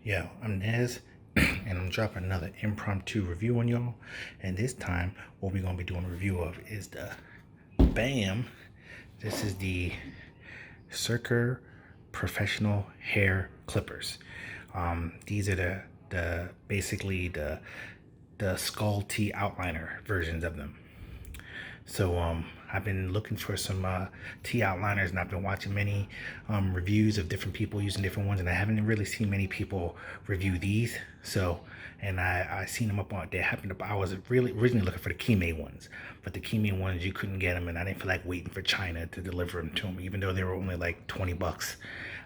Yo, I'm Nez, and I'm dropping another impromptu review on y'all. And this time, what we're gonna be doing a review of is the BAM. This is the Surker professional hair clippers. These are the basically the skull T outliner versions of them. So I've been looking for some T outliners, and I've been watching many reviews of different people using different ones, and I haven't really seen many people review these. So, and I seen them up on. They happened to. I was really originally looking for the Kime ones, but the Kime ones you couldn't get them, and I didn't feel like waiting for China to deliver them to them, even though they were only like 20 bucks.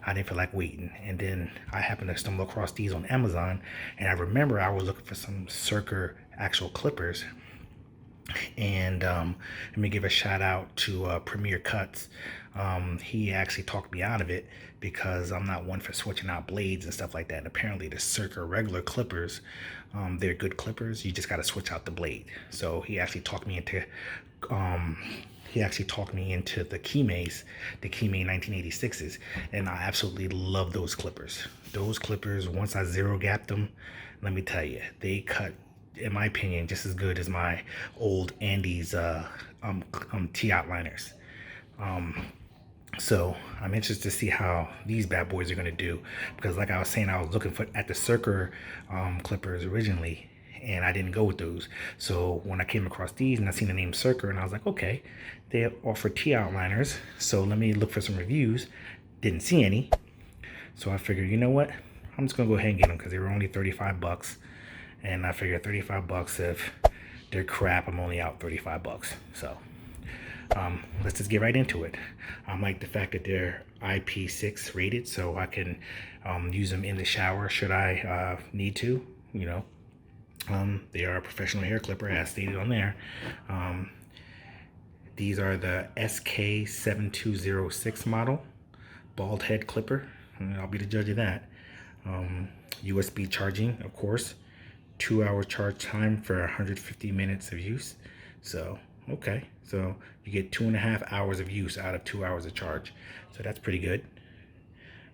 I didn't feel like waiting, and then I happened to stumble across these on Amazon, and I remember I was looking for some Surker actual clippers, and let me give a shout out to Premier Cuts. He actually talked me out of it because I'm not one for switching out blades and stuff like that. And apparently, the Surker regular clippers, they're good clippers. You just got to switch out the blade. So he actually talked me into. The Kimes, the Kime 1986s, and I absolutely love those clippers. Those clippers, once I zero gapped them, let me tell you, they cut, in my opinion, just as good as my old Andes T outliners. So I'm interested to see how these bad boys are gonna do, because like I was saying, I was looking for at the Surker clippers originally, and I didn't go with those. So when I came across these and I seen the name Surker, and I was like, okay, they offer T outliners, so let me look for some reviews. Didn't see any, so I figured, you know what? I'm just gonna go ahead and get them because they were only 35 bucks. And I figured 35 bucks, if they're crap, I'm only out 35 bucks. So let's just get right into it. I like the fact that they're IP6 rated, so I can use them in the shower should I need to, you know. They are a professional hair clipper as stated on there. These are the SK7206 model bald head clipper. I'll be the judge of that. USB charging, of course. 2-hour charge time for 150 minutes of use. So, okay. So you get 2.5 hours of use out of 2 hours of charge. So that's pretty good.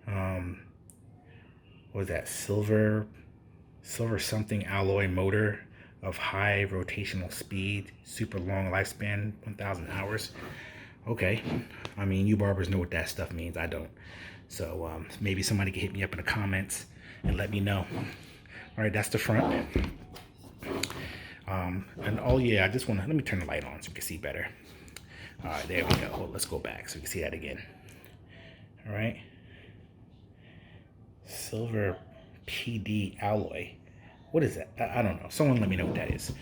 What was that? Silver something alloy motor of high rotational speed, super long lifespan, 1,000 hours. Okay. I mean, you barbers know what that stuff means. I don't. So maybe somebody can hit me up in the comments and let me know. All right, that's the front. And oh yeah, I just want to, let me turn the light on so you can see better. All right, there we go. Well, let's go back so you can see that again. All right. Silver PD alloy. What is that? I don't know. Someone let me know what that is.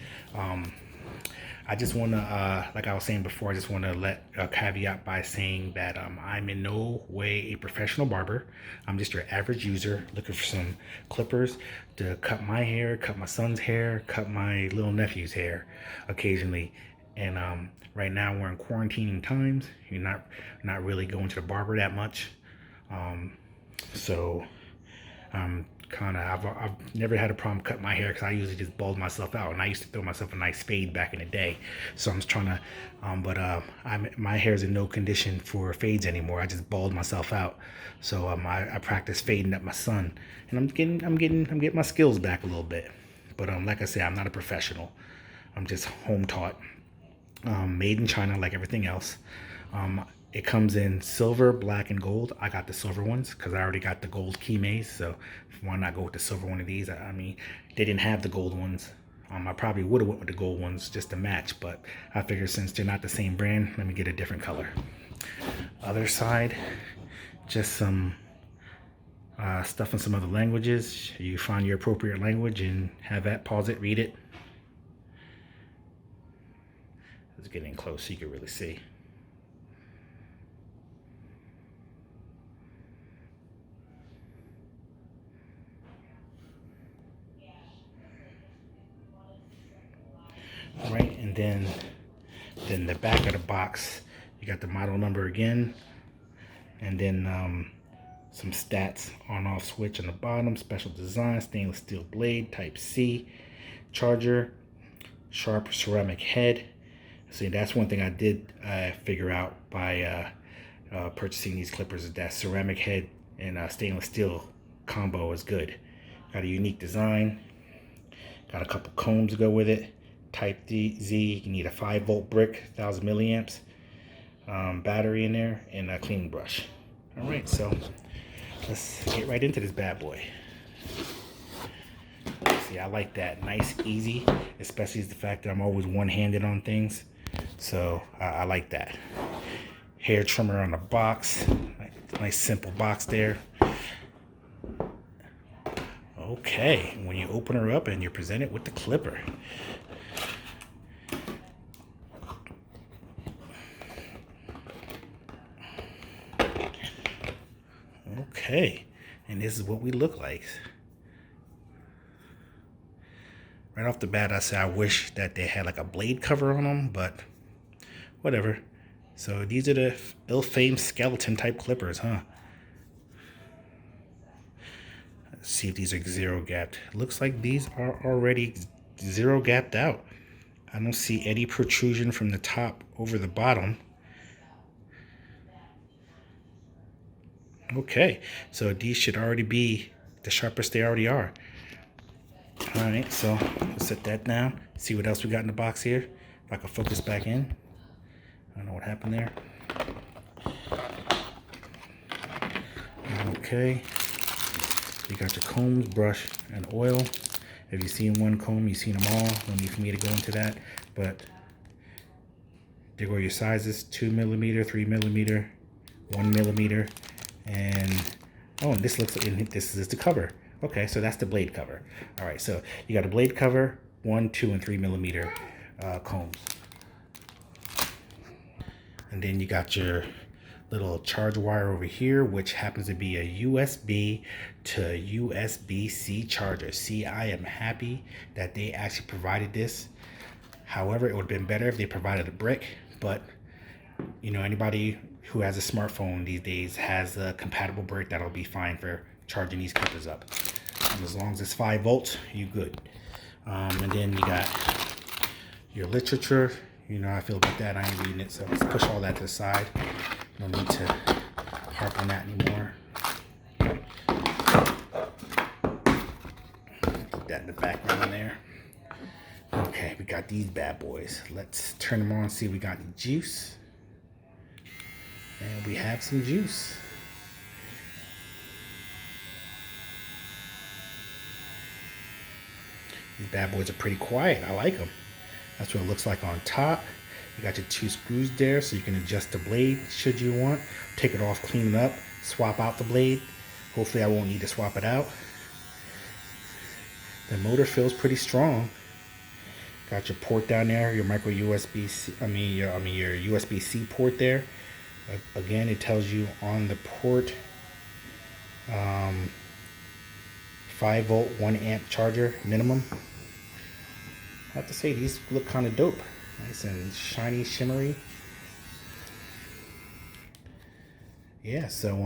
I just want to, like I was saying before, I just want to let a caveat by saying that I'm in no way a professional barber. I'm just your average user looking for some clippers to cut my hair, cut my son's hair, cut my little nephew's hair occasionally. And right now we're in quarantining times. You're not really going to the barber that much. So I've never had a problem cutting my hair because I usually just bald myself out, and I used to throw myself a nice fade back in the day. So I'm just trying to, my hair is in no condition for fades anymore. I just bald myself out. So I practice fading up my son, and I'm getting my skills back a little bit. But like I said, I'm not a professional. I'm just home taught. Made in China like everything else. It comes in silver, black, and gold. I got the silver ones because I already got the gold Kimes, so why not go with the silver one of these? I mean, they didn't have the gold ones. I probably would have went with the gold ones just to match, but I figured since they're not the same brand, let me get a different color. Other side, just some stuff in some other languages. You find your appropriate language and have that, pause it, read it. Let's get in close so you can really see. All right, and then the back of the box, you got the model number again, and then some stats: on-off switch on the bottom, special design, stainless steel blade, type C, charger, sharp ceramic head. See, that's one thing I did figure out by purchasing these clippers, is that ceramic head and stainless steel combo is good. Got a unique design. Got a couple combs to go with it. Type Z, you need a 5-volt brick, 1000 milliamps, battery in there, and a cleaning brush. All right, so let's get right into this bad boy. See, I like that. Nice, easy, especially the fact that I'm always one-handed on things. So I like that. Hair trimmer on the box. Nice simple box there. Okay, when you open her up and you're presented with the clipper. Okay, and this is what we look like. Right off the bat, I say I wish that they had like a blade cover on them, but whatever. So these are the ill-famed skeleton type clippers, huh? Let's see if these are zero gapped. Looks like these are already zero gapped out. I don't see any protrusion from the top over the bottom. Okay, so these should already be the sharpest they already are. All right, so let's set that down. See what else we got in the box here. If I can focus back in. I don't know what happened there. Okay, you got your combs, brush, and oil. If you've seen one comb, you've seen them all. No need for me to go into that, but there go your sizes: 2 millimeter, 3 millimeter, 1 millimeter, and oh, and this looks like this is the cover. Okay, so that's the blade cover. All right, so you got a blade cover, 1, 2, and 3 millimeter combs, and then you got your little charge wire over here, which happens to be a USB to USB-C charger. See, I am happy that they actually provided this. However, it would have been better if they provided a brick, but you know, anybody who has a smartphone these days has a compatible brick that'll be fine for charging these clippers up. And as long as it's 5 volts, you good. And then you got your literature. You know how I feel about that. I ain't reading it, so let's push all that to the side. No need to harp on that anymore. Put that in the background there. Okay, we got these bad boys. Let's turn them on, see if we got any juice. And we have some juice. These bad boys are pretty quiet. I like them. That's what it looks like on top. You got your 2 screws there so you can adjust the blade should you want. Take it off, clean it up, swap out the blade. Hopefully I won't need to swap it out. The motor feels pretty strong. Got your port down there, your micro USB-C, your USB-C port there. Again, it tells you on the port 5 volt, 1 amp charger minimum. I have to say these look kind of dope. Nice and shiny, shimmery. Yeah, so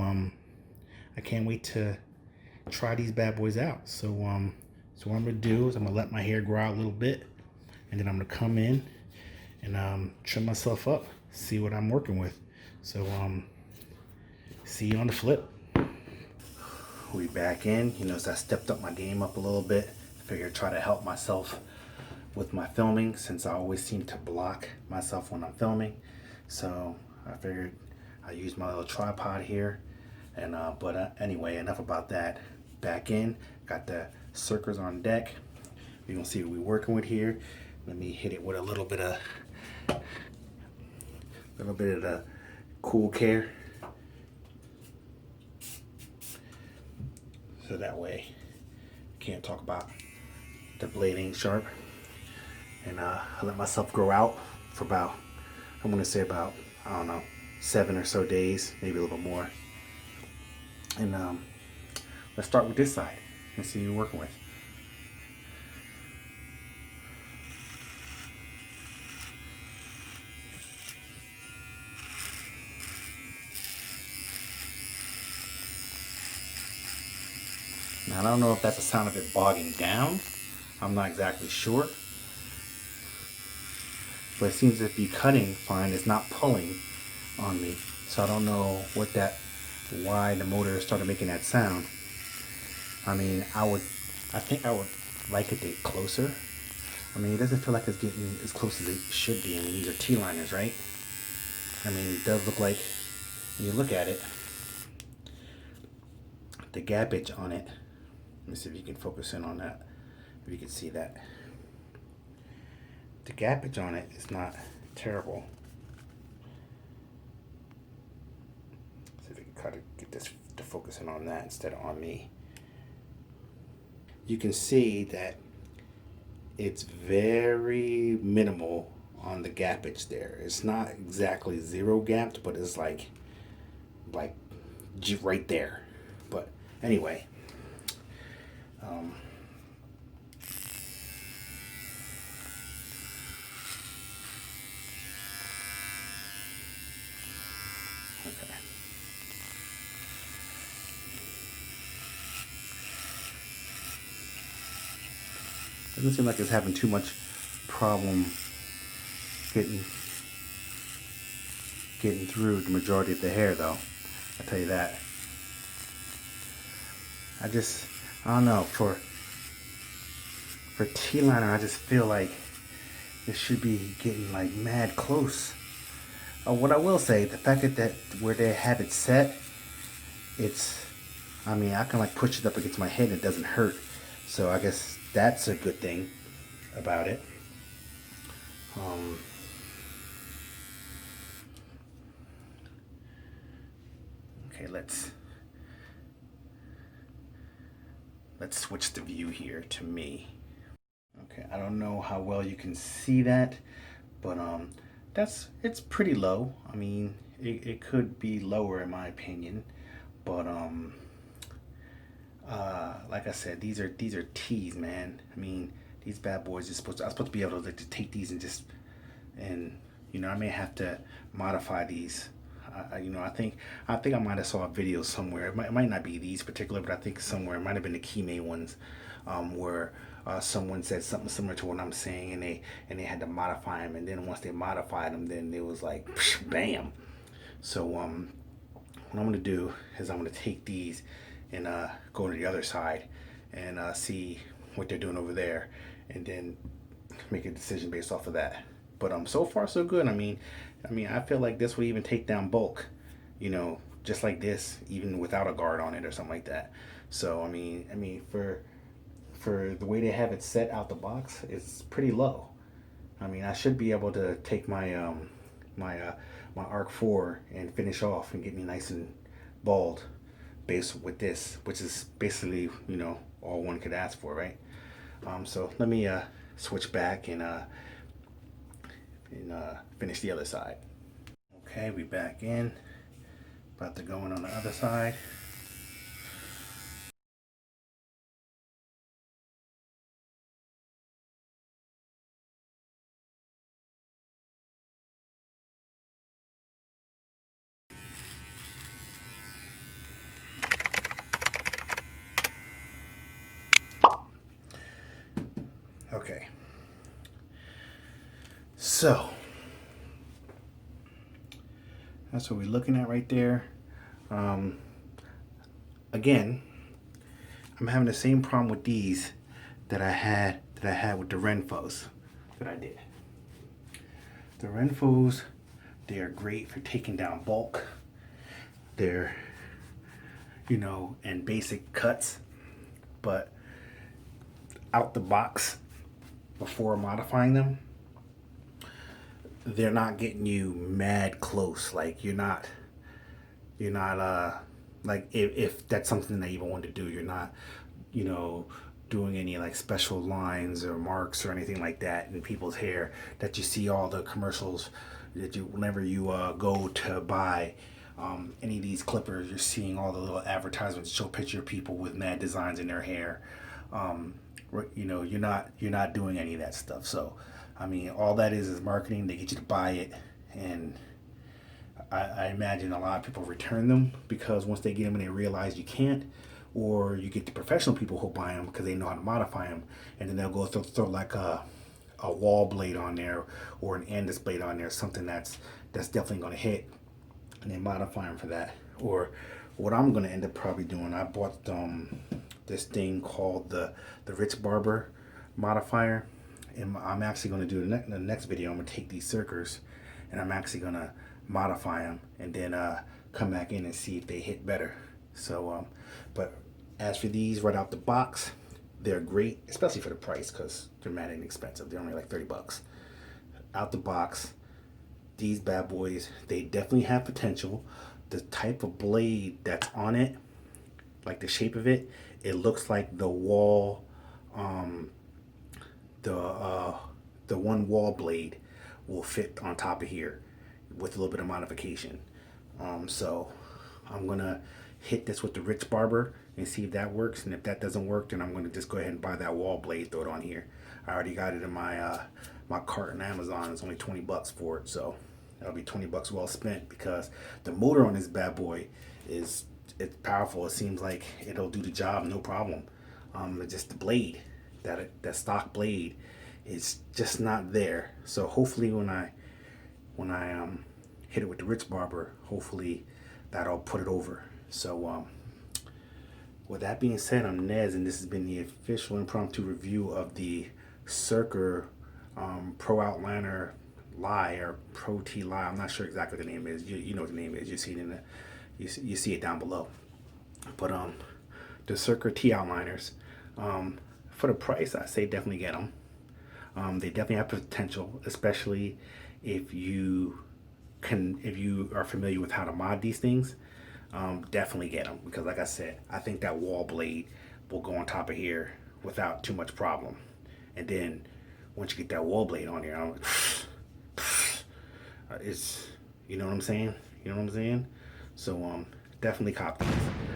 I can't wait to try these bad boys out. So what I'm gonna do is I'm gonna let my hair grow out a little bit, and then I'm gonna come in and trim myself up, see what I'm working with. So see you on the flip. We back in. You know, so I stepped up my game up a little bit. I figured I'd try to help myself with my filming, since I always seem to block myself when I'm filming. So I figured I use my little tripod here. And anyway, enough about that. Back in, got the Surkers on deck. We're gonna see what we're working with here. Let me hit it with a little bit of the Cool Care, so that way can't talk about the blade ain't sharp. And I let myself grow out for about, I'm gonna say about, I don't know, 7 or so days, maybe a little bit more. And let's start with this side and see what we're working with. Now, I don't know if that's the sound of it bogging down. I'm not exactly sure. But it seems to be cutting fine. It's not pulling on me. So I don't know why the motor started making that sound. I mean, I would I think I would like it to get closer. I mean, it doesn't feel like it's getting as close as it should be. I mean, these are T-liners, right? I mean, it does look like, when you look at it, the gappage on it. Let me see if you can focus in on that. If you can see that. The gappage on it is not terrible. See if we can kind of get this to focus in on that instead of on me. You can see that it's very minimal on the gappage there. It's not exactly zero gapped, but it's like right there. But anyway, okay. Doesn't seem like it's having too much problem getting through the majority of the hair, though. I'll tell you that. I don't know, for T-liner, I just feel like it should be getting like mad close. What I will say, the fact that where they have it set, I mean, I can like push it up against my head and it doesn't hurt. So I guess that's a good thing about it. Okay, let's switch the view here to me. Okay, I don't know how well you can see that, but it's pretty low. I mean, it could be lower in my opinion, but like I said, these are T's, man. I mean, these bad boys are I'm supposed to be able to take these and you know, I may have to modify these. You know, I think I might have saw a video somewhere. It might not be these particular, but I think somewhere it might have been the Knesbey ones, where someone said something similar to what I'm saying, and they had to modify them, and then once they modified them, then it was like, bam. So what I'm gonna do is I'm gonna take these and go to the other side and see what they're doing over there, and then make a decision based off of that. But so far so good. I mean, I feel like this would even take down bulk, you know, just like this, even without a guard on it or something like that. So I mean, for the way they have it set out the box, it's pretty low. I mean, I should be able to take my my Arc 4 and finish off and get me nice and bald, based with this, which is basically, you know, all one could ask for, right? So let me switch back and finish the other side. Okay, we back in. About to go in on the other side. Okay. So that's what we're looking at right there. Again, I'm having the same problem with these that I had with the Renfos that I did. The Renfos, they are great for taking down bulk. They're, you know, and basic cuts, but out the box before modifying them, they're not getting you mad close. Like you're not like if that's something that you even want to do, you're not, you know, doing any like special lines or marks or anything like that in people's hair that you see all the commercials that you whenever you go to buy any of these clippers, you're seeing all the little advertisements show picture of people with mad designs in their hair. You know, you're not doing any of that stuff. So I mean, all that is marketing. They get you to buy it, and I imagine a lot of people return them because once they get them and they realize you can't, or you get the professional people who buy them because they know how to modify them, and then they'll go throw like a wall blade on there or an Andis blade on there, something that's definitely going to hit, and they modify them for that. Or what I'm going to end up probably doing, I bought this thing called the Rich Barber modifier, and I'm actually going to do in the next video. I'm going to take these Surkers and I'm actually going to modify them and then come back in and see if they hit better. So but as for these right out the box, they're great, especially for the price, because they're mad inexpensive. They're only like 30 bucks out the box. These bad boys, they definitely have potential. The type of blade that's on it, like the shape of it, it looks like the wall, the one wall blade will fit on top of here with a little bit of modification. So I'm gonna hit this with the Rich Barber and see if that works, and if that doesn't work, then I'm gonna just go ahead and buy that wall blade, throw it on here. I already got it in my my cart on Amazon. It's only 20 bucks for it, so that'll be 20 bucks well spent, because the motor on this bad boy it's powerful. It seems like it'll do the job no problem. Just the blade, that stock blade, is just not there. So hopefully when I hit it with the Rich Barber, hopefully that'll put it over. So with that being said, I'm Nez, and this has been the official impromptu review of the Surker Pro Outliner Lie, or Pro T Lie. I'm not sure exactly what the name is. You know what the name is. You see it in the you see it down below. But the Surker T Outliners, for the price, I say definitely get them. They definitely have potential, especially if you are familiar with how to mod these things. Definitely get them, because like I said, I think that wall blade will go on top of here without too much problem. And then once you get that wall blade on here, I'm like, it's, you know what I'm saying? You know what I'm saying? So definitely cop these.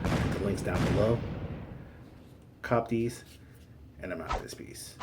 I'll put the links down below. Cop these, and I'm out of this piece.